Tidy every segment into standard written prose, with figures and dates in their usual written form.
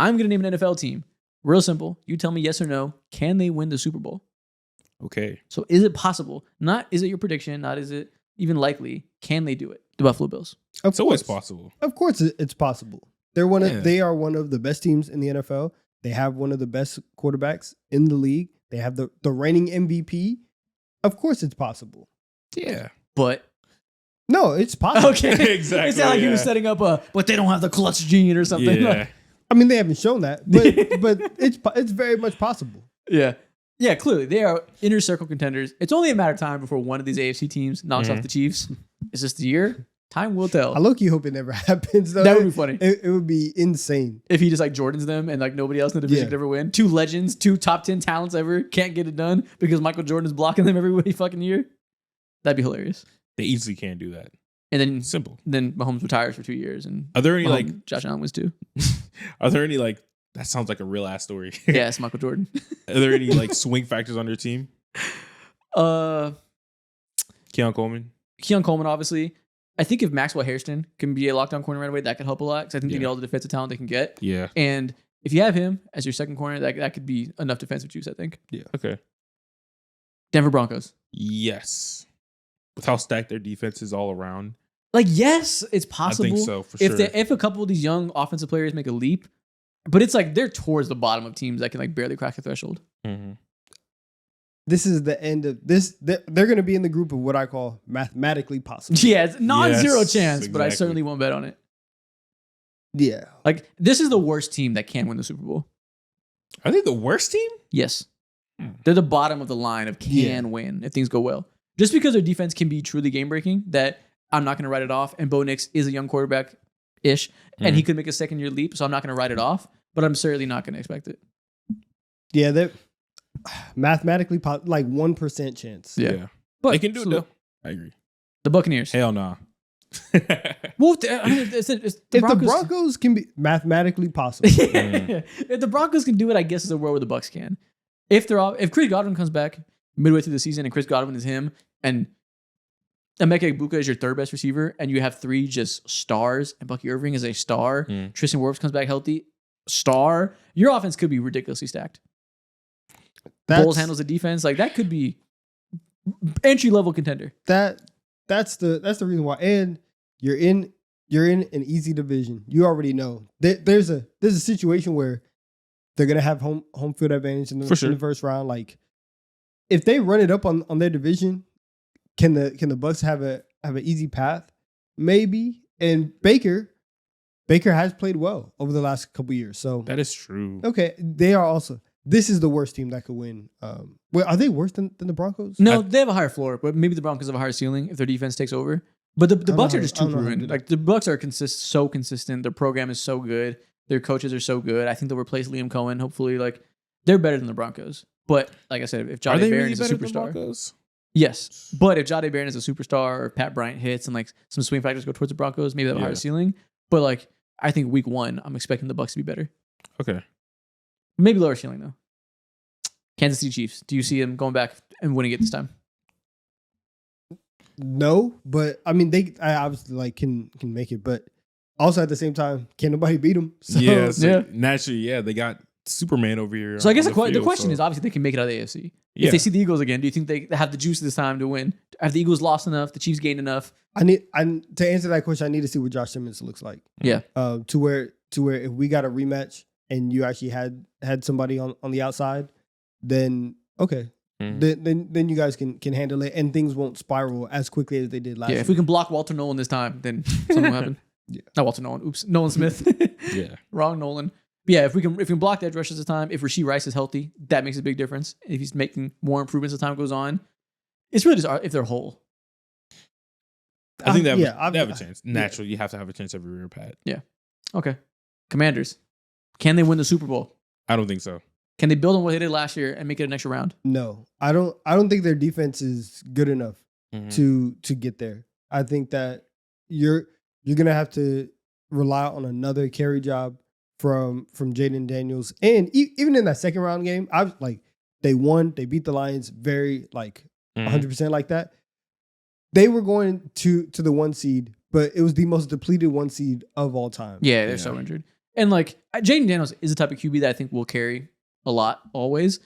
I'm going to name an NFL team. Real simple. You tell me yes or no. Can they win the Super Bowl? Okay. So is it possible? Not is it your prediction? Not is it even likely? Can they do it? The Buffalo Bills. Of It's always course. possible. Of course, it's possible. They are one of the best teams in the NFL. They have one of the best quarterbacks in the league. They have the reigning MVP. Of course, it's possible. Yeah. But No, it's possible. okay, Exactly, It sounded like he was yeah. setting up but they don't have the clutch gene or something. Yeah. I mean, they haven't shown that, but it's very much possible. Yeah. Yeah, clearly. They are inner circle contenders. It's only a matter of time before one of these AFC teams knocks off the Chiefs. Is this the year? Time will tell. I low-key hope it never happens, though. That would be funny. It would be insane. If he just like Jordans them and like nobody else in the division could ever win. Two legends, two top 10 talents ever can't get it done because Michael Jordan is blocking them every fucking year. That'd be hilarious. They easily can do that. And then Simple. Mahomes retires for 2 years and Are there any Josh Allen wins too. Are there any that sounds like a real ass story? Yeah, it's Michael Jordan. Are there any swing factors on their team? Keon Keon Coleman. obviously. I think if Maxwell Hairston can be a lockdown corner right away, that could help a lot because I think they need all the defensive talent they can get. Yeah. And if you have him as your second corner, that could be enough defensive juice, I think. Yeah. Okay. Denver Broncos. Yes. With how stacked their defense is all around. Yes, it's possible. I think so, for sure. If a couple of these young offensive players make a leap, but it's they're towards the bottom of teams that can barely crack the threshold. Mm-hmm. This is the end of this. They're going to be in the group of what I call mathematically possible. Yeah, it's non-zero Yes, chance, but I exactly. certainly won't bet on it. Yeah. This is the worst team that can win the Super Bowl. Are they the worst team? Yes. They're the bottom of the line of can win if things go well. Just because their defense can be truly game-breaking, that I'm not going to write it off. And Bo Nix is a young quarterback-ish, and he could make a second-year leap, so I'm not going to write it off, but I'm certainly not going to expect it. Yeah, they're mathematically 1% chance. Yeah. But They can do it though. I agree. The Buccaneers. Hell nah. Well, it's If the Broncos can be mathematically possible. If the Broncos can do it, I guess there's a world where the Bucks can. If Chris Godwin comes back midway through the season and Chris Godwin is him and Emeka Egbuka is your third best receiver and you have three just stars and Bucky Irving is a star, Tristan Wirfs comes back healthy, star, your offense could be ridiculously stacked. Bowles handles the defense. That could be entry-level contender. That's the reason why. And you're in an easy division. You already know. There's a situation where they're gonna have home field advantage in the first round. If they run it up on their division, can the Bucks have an easy path? Maybe. And Baker has played well over the last couple years. So That is true. okay, they are also. This is the worst team that could win. Are they worse than the Broncos? No, they have a higher floor, but maybe the Broncos have a higher ceiling if their defense takes over. But the Bucks are just too proven. The Bucks are so consistent. Their program is so good. Their coaches are so good. I think they'll replace Liam Cohen. Hopefully, they're better than the Broncos. But like I said, if Jahdae Barron is a superstar, yes. But if Jahdae Barron is a superstar or Pat Bryant hits and some swing factors go towards the Broncos, maybe they have a higher ceiling. But I think week one, I'm expecting the Bucks to be better. Okay. Maybe lower ceiling though. Kansas City Chiefs. Do you see them going back and winning it this time? No, but I mean I obviously can make it, but also at the same time, can't nobody beat them. So. Naturally, they got Superman over here. So I guess the question is obviously they can make it out of the AFC. Yeah. If they see the Eagles again, do you think they have the juice this time to win? Have the Eagles lost enough? The Chiefs gained enough? To answer that question, I need to see what Josh Simmons looks like. Yeah. To where if we got a rematch and you actually had somebody on the outside, then okay. Then you guys can handle it and things won't spiral as quickly as they did last year. If we can block Walter Nolan this time, then something will happen. Yeah. Not Walter Nolan. Oops. Nolan Smith. Yeah. Wrong Nolan. But yeah, if we can block the edge rushers this time, if Rashee Rice is healthy, that makes a big difference. If he's making more improvements as time goes on, it's really just if they're whole. I think they have a chance. Naturally, you have to have a chance every year, Pat. Yeah. Okay. Commanders. Can they win the Super Bowl? I don't think so. Can they build on what they did last year and make it an extra round? No, I don't think their defense is good enough to get there. I think that you're gonna have to rely on another carry job from Jaden Daniels, and even in that second round game, I was they won, they beat the Lions very 100% like that. They were going to the 1 seed, but it was the most depleted 1 seed of all time. Yeah, they're so injured. And like Jaden Daniels is the type of QB that I think will carry a lot always.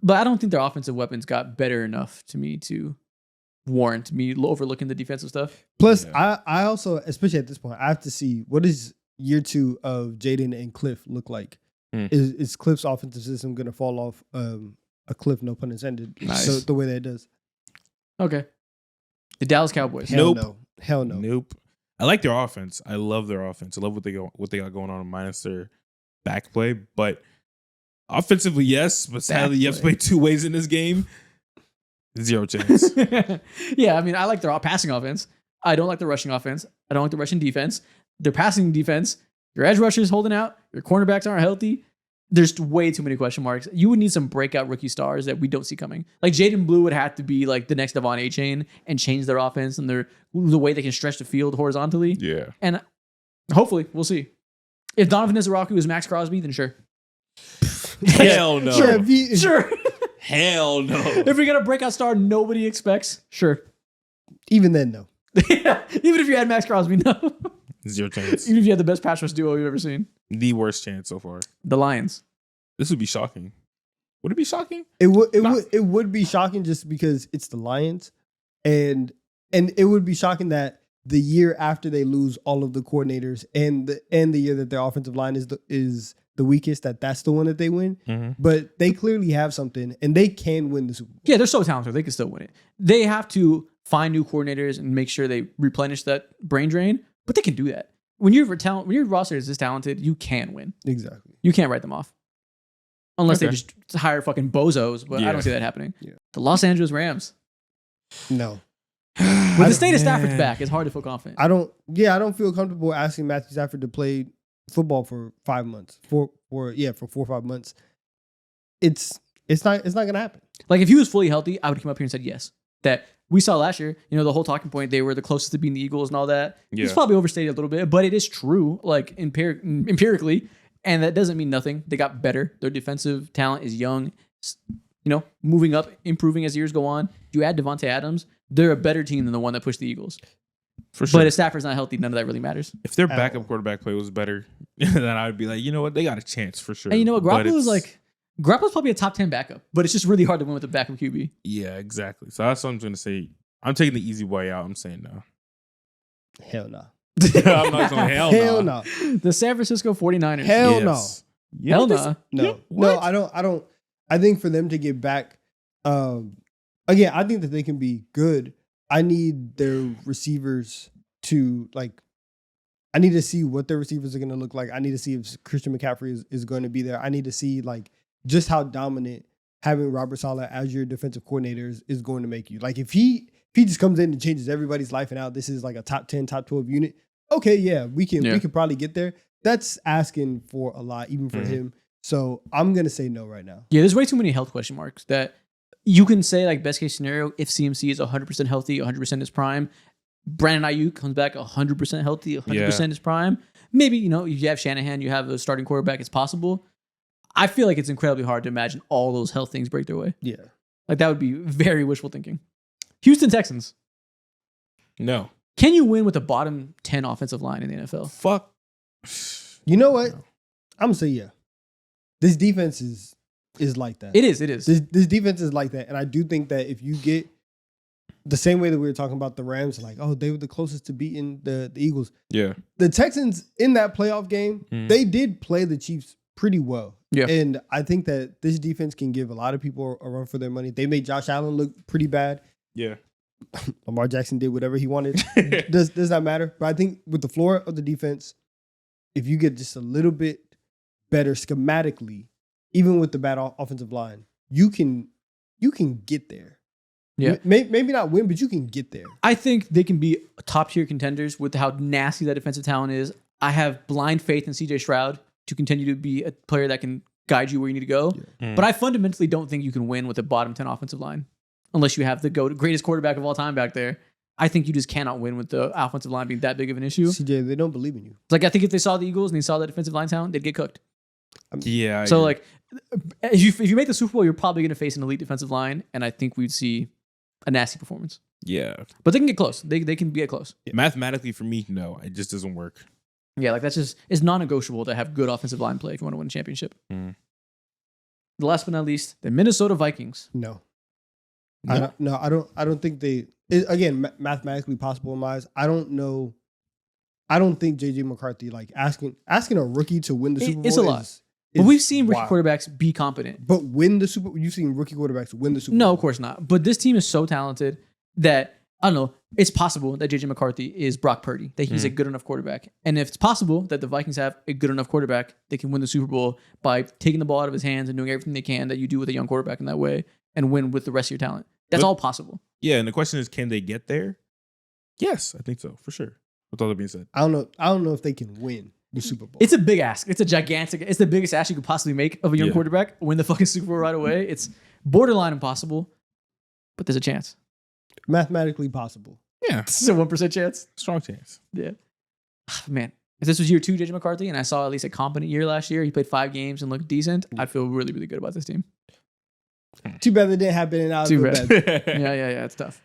But I don't think their offensive weapons got better enough to me to warrant me overlooking the defensive stuff. Plus, I also, especially at this point, I have to see what does year 2 of Jaden and Cliff look like. Is Cliff's offensive system going to fall off a cliff, no pun intended, so the way that it does? Okay. The Dallas Cowboys. Hell no. Nope. I like their offense. I love their offense. I love what they got going on minus their back play. But offensively, yes. But sadly, you have to play 2 ways in this game. 0 chance. Yeah, I mean, I like their passing offense. I don't like the rushing offense. I don't like the rushing defense. Their passing defense, your edge rushers holding out, your cornerbacks aren't healthy. There's way too many question marks. You would need some breakout rookie stars that we don't see coming. Like Jaden Blue would have to be like the next Devon A-Chain and change their offense and the way they can stretch the field horizontally. Yeah. And hopefully, we'll see. If Donovan Izaraku is Max Crosby, then sure. Hell no. Sure. Hell no. If we get a breakout star nobody expects, sure. Even then, no. Even if you had Max Crosby, no. 0 chance. Even if you had the best pass rush duo you've ever seen. The worst chance so far. The Lions. This would be shocking. Would it be shocking? It would be shocking just because it's the Lions, and it would be shocking that the year after they lose all of the coordinators and the year that their offensive line is the weakest, that's the one that they win. Mm-hmm. But they clearly have something, and they can win the Super Bowl. Yeah, they're so talented. They can still win it. They have to find new coordinators and make sure they replenish that brain drain, but they can do that. When your roster is this talented, you can win. Exactly. You can't write them off. Unless they just hire fucking bozos, but I don't see that happening. Yeah. The Los Angeles Rams. No. With the state of Stafford's back, it's hard to feel confident. I don't feel comfortable asking Matthew Stafford to play football for 5 months. For 4 or 5 months. It's not gonna happen. Like if he was fully healthy, I would come up here and said yes. That we saw last year, the whole talking point, they were the closest to beating the Eagles and all that. Yeah. It's probably overstated a little bit, but it is true, like empirically. And that doesn't mean nothing. They got better. Their defensive talent is young, moving up, improving as years go on. You add Devontae Adams, they're a better team than the one that pushed the Eagles. For sure. But if Stafford's not healthy, none of that really matters. If their backup quarterback play was better, then I would be like, you know what? They got a chance for sure. And you know what? Garoppolo's probably a top 10 backup, but it's just really hard to win with a backup QB. Yeah, exactly. So that's what I'm going to say. I'm taking the easy way out. I'm saying no. Hell no. I'm not going hell no. The San Francisco 49ers. Hell no. Yeah, hell no. No, I don't. I think for them to get back, again, I think that they can be good. I need their receivers to I need to see what their receivers are going to look like. I need to see if Christian McCaffrey is going to be there. I need to see just how dominant having Robert Saleh as your defensive coordinator is going to make you. If he just comes in and changes everybody's life and out, this is like a top 10, top 12 unit. Okay, yeah, we can probably get there. That's asking for a lot, even for him. So I'm gonna say no right now. Yeah, there's way too many health question marks that you can say best case scenario if CMC is 100% healthy, 100% his prime. Brandon Ayuk comes back 100% healthy, 100% his prime. Maybe if you have Shanahan, you have a starting quarterback. It's possible. I feel like it's incredibly hard to imagine all those health things break their way. Yeah, that would be very wishful thinking. Houston Texans. No. Can you win with a bottom 10 offensive line in the NFL? Fuck. You know what? I'm going to say yeah. This defense is like that. It is. This defense is like that. And I do think that if you get the same way that we were talking about the Rams, they were the closest to beating the Eagles. Yeah. The Texans in that playoff game, they did play the Chiefs pretty well. Yeah. And I think that this defense can give a lot of people a run for their money. They made Josh Allen look pretty bad. Yeah. Lamar Jackson did whatever he wanted. Does not matter. But I think with the floor of the defense, if you get just a little bit better schematically, even with the bad offensive line, you can get there. Yeah. Maybe not win, but you can get there. I think they can be top tier contenders with how nasty that defensive talent is. I have blind faith in CJ Stroud to continue to be a player that can guide you where you need to go. Yeah. But I fundamentally don't think you can win with a bottom 10 offensive line unless you have the greatest quarterback of all time back there. I think you just cannot win with the offensive line being that big of an issue. CJ, they don't believe in you. I think if they saw the Eagles and they saw that defensive line talent, they'd get cooked. Yeah. So if you make the Super Bowl, you're probably going to face an elite defensive line, and I think we'd see a nasty performance. Yeah. But they can get close. They can get close. Yeah. Mathematically, for me, no. It just doesn't work. Yeah, like that's just it's non-negotiable to have good offensive line play if you want to win a championship. Mm. The last but not least, the Minnesota Vikings. No. No. I don't think they. Again, mathematically possible in my eyes. I don't know. I don't think JJ McCarthy asking a rookie to win the Super Bowl. It's a lot. But we've seen rookie quarterbacks be competent. But win the Super Bowl. You've seen rookie quarterbacks win the Super Bowl. No, of course not. But this team is so talented that I don't know. It's possible that JJ McCarthy is Brock Purdy, that he's a good enough quarterback. And if it's possible that the Vikings have a good enough quarterback, they can win the Super Bowl by taking the ball out of his hands and doing everything they can that you do with a young quarterback in that way and win with the rest of your talent. That's all possible. Yeah, and the question is, can they get there? Yes, I think so, for sure. With all that being said. I don't know if they can win the Super Bowl. It's a big ask. It's the biggest ask you could possibly make of a young quarterback. Win the fucking Super Bowl right away. It's borderline impossible, but there's a chance. Mathematically possible. Yeah. This is a 1% chance. Strong chance. Yeah. Man, if this was year 2 JJ McCarthy and I saw at least a competent year last year, he played 5 games and looked decent, I'd feel really, really good about this team. Too bad they didn't have Ben and Too bad. Yeah, it's tough.